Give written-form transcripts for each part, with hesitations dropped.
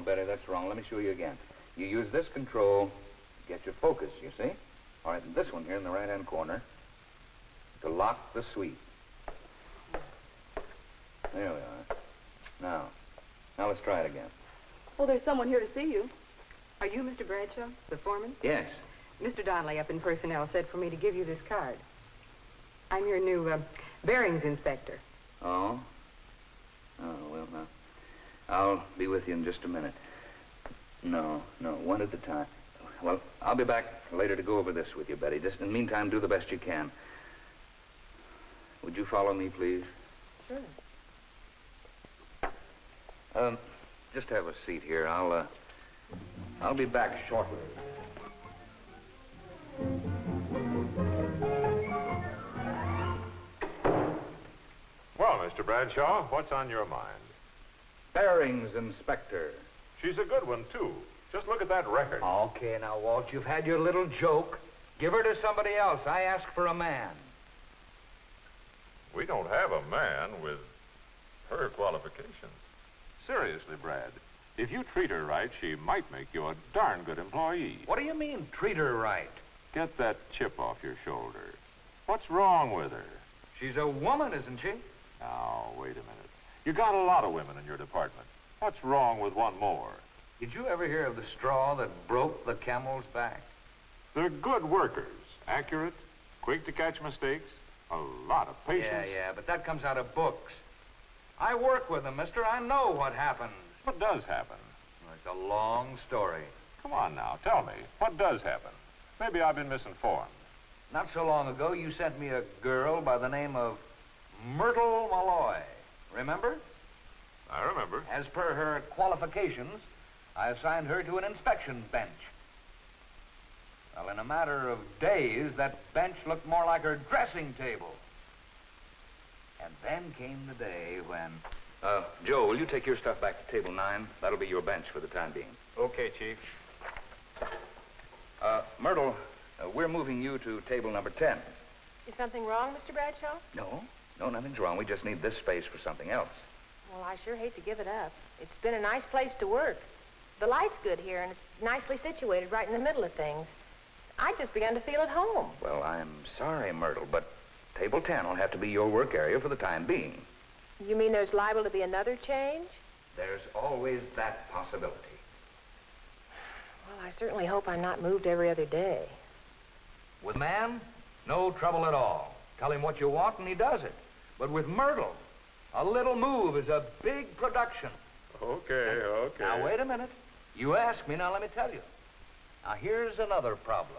No, Betty, that's wrong. Let me show you again. You use this control to get your focus, you see? All right, and this one here in the right-hand corner to lock the sweep. There we are. Now let's try it again. Oh, there's someone here to see you. Are you Mr. Bradshaw, the foreman? Yes. Mr. Donnelly up in personnel said for me to give you this card. I'm your new bearings inspector. Oh? Oh, well, now, I'll be with you in just a minute. No, one at a time. Well, I'll be back later to go over this with you, Betty. Just in the meantime, do the best you can. Would you follow me, please? Sure. Just have a seat here. I'll be back shortly. Well, Mr. Bradshaw, what's on your mind? Bearings inspector. She's a good one, too. Just look at that record. Okay, now, Walt, you've had your little joke. Give her to somebody else. I asked for a man. We don't have a man with her qualifications. Seriously, Brad, if you treat her right, she might make you a darn good employee. What do you mean, treat her right? Get that chip off your shoulder. What's wrong with her? She's a woman, isn't she? Now, wait a minute. You got a lot of women in your department. What's wrong with one more? Did you ever hear of the straw that broke the camel's back? They're good workers. Accurate, quick to catch mistakes, a lot of patience. Yeah, but that comes out of books. I work with them, mister. I know what happens. What does happen? Well, it's a long story. Come on now, tell me. What does happen? Maybe I've been misinformed. Not so long ago, you sent me a girl by the name of Myrtle Malloy. Remember? I remember. As per her qualifications, I assigned her to an inspection bench. Well, in a matter of days, that bench looked more like her dressing table. And then came the day when... Joe, will you take your stuff back to table 9? That'll be your bench for the time being. Okay, Chief. Myrtle, we're moving you to table number 10. Is something wrong, Mr. Bradshaw? No, nothing's wrong. We just need this space for something else. Well, I sure hate to give it up. It's been a nice place to work. The light's good here, and it's nicely situated right in the middle of things. I just began to feel at home. Well, I'm sorry, Myrtle, but table 10 will have to be your work area for the time being. You mean there's liable to be another change? There's always that possibility. Well, I certainly hope I'm not moved every other day. With man, no trouble at all. Tell him what you want and he does it. But with Myrtle, a little move is a big production. Okay. Now, wait a minute. You asked me, now let me tell you. Now, here's another problem.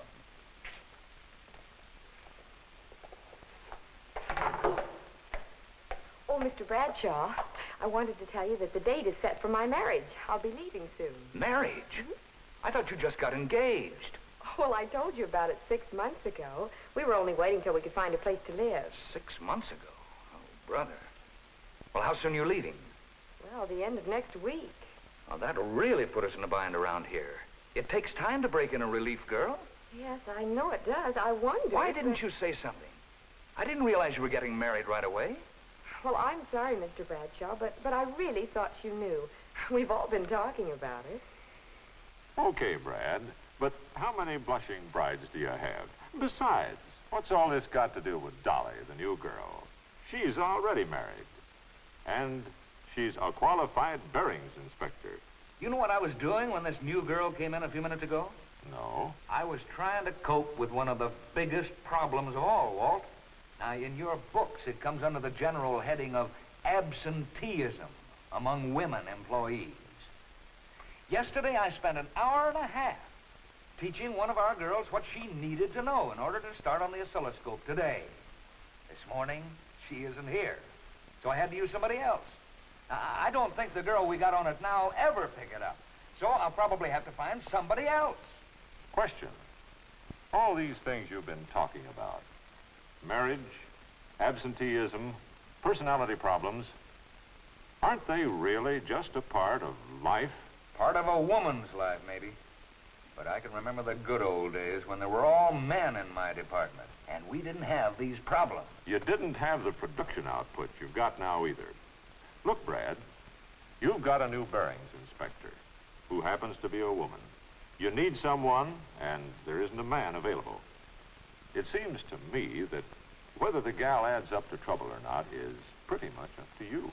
Oh, Mr. Bradshaw, I wanted to tell you that the date is set for my marriage. I'll be leaving soon. Marriage? I thought you just got engaged. Well, I told you about it 6 months ago. We were only waiting till we could find a place to live. 6 months ago? Oh, brother. Well, how soon are you leaving? Well, the end of next week. Oh, that'll really put us in a bind around here. It takes time to break in a relief girl. Yes, I know it does. I wondered. Why didn't you say something? I didn't realize you were getting married right away. Well, I'm sorry, Mr. Bradshaw, but I really thought you knew. We've all been talking about it. Okay, Brad, but how many blushing brides do you have? Besides, what's all this got to do with Dolly, the new girl? She's already married. And she's a qualified bearings inspector. You know what I was doing when this new girl came in a few minutes ago? No. I was trying to cope with one of the biggest problems of all, Walt. Now, in your books, it comes under the general heading of absenteeism among women employees. Yesterday, I spent an hour and a half teaching one of our girls what she needed to know in order to start on the oscilloscope today. This morning, she isn't here, so I had to use somebody else. I don't think the girl we got on it now ever pick it up, so I'll probably have to find somebody else. Question. All these things you've been talking about, marriage, absenteeism, personality problems, aren't they really just a part of life? Part of a woman's life, maybe. But I can remember the good old days when there were all men in my department, and we didn't have these problems. You didn't have the production output you've got now either. Look, Brad, you've got a new bearings inspector. who happens to be a woman. You need someone, and there isn't a man available. It seems to me that whether the gal adds up to trouble or not is pretty much up to you.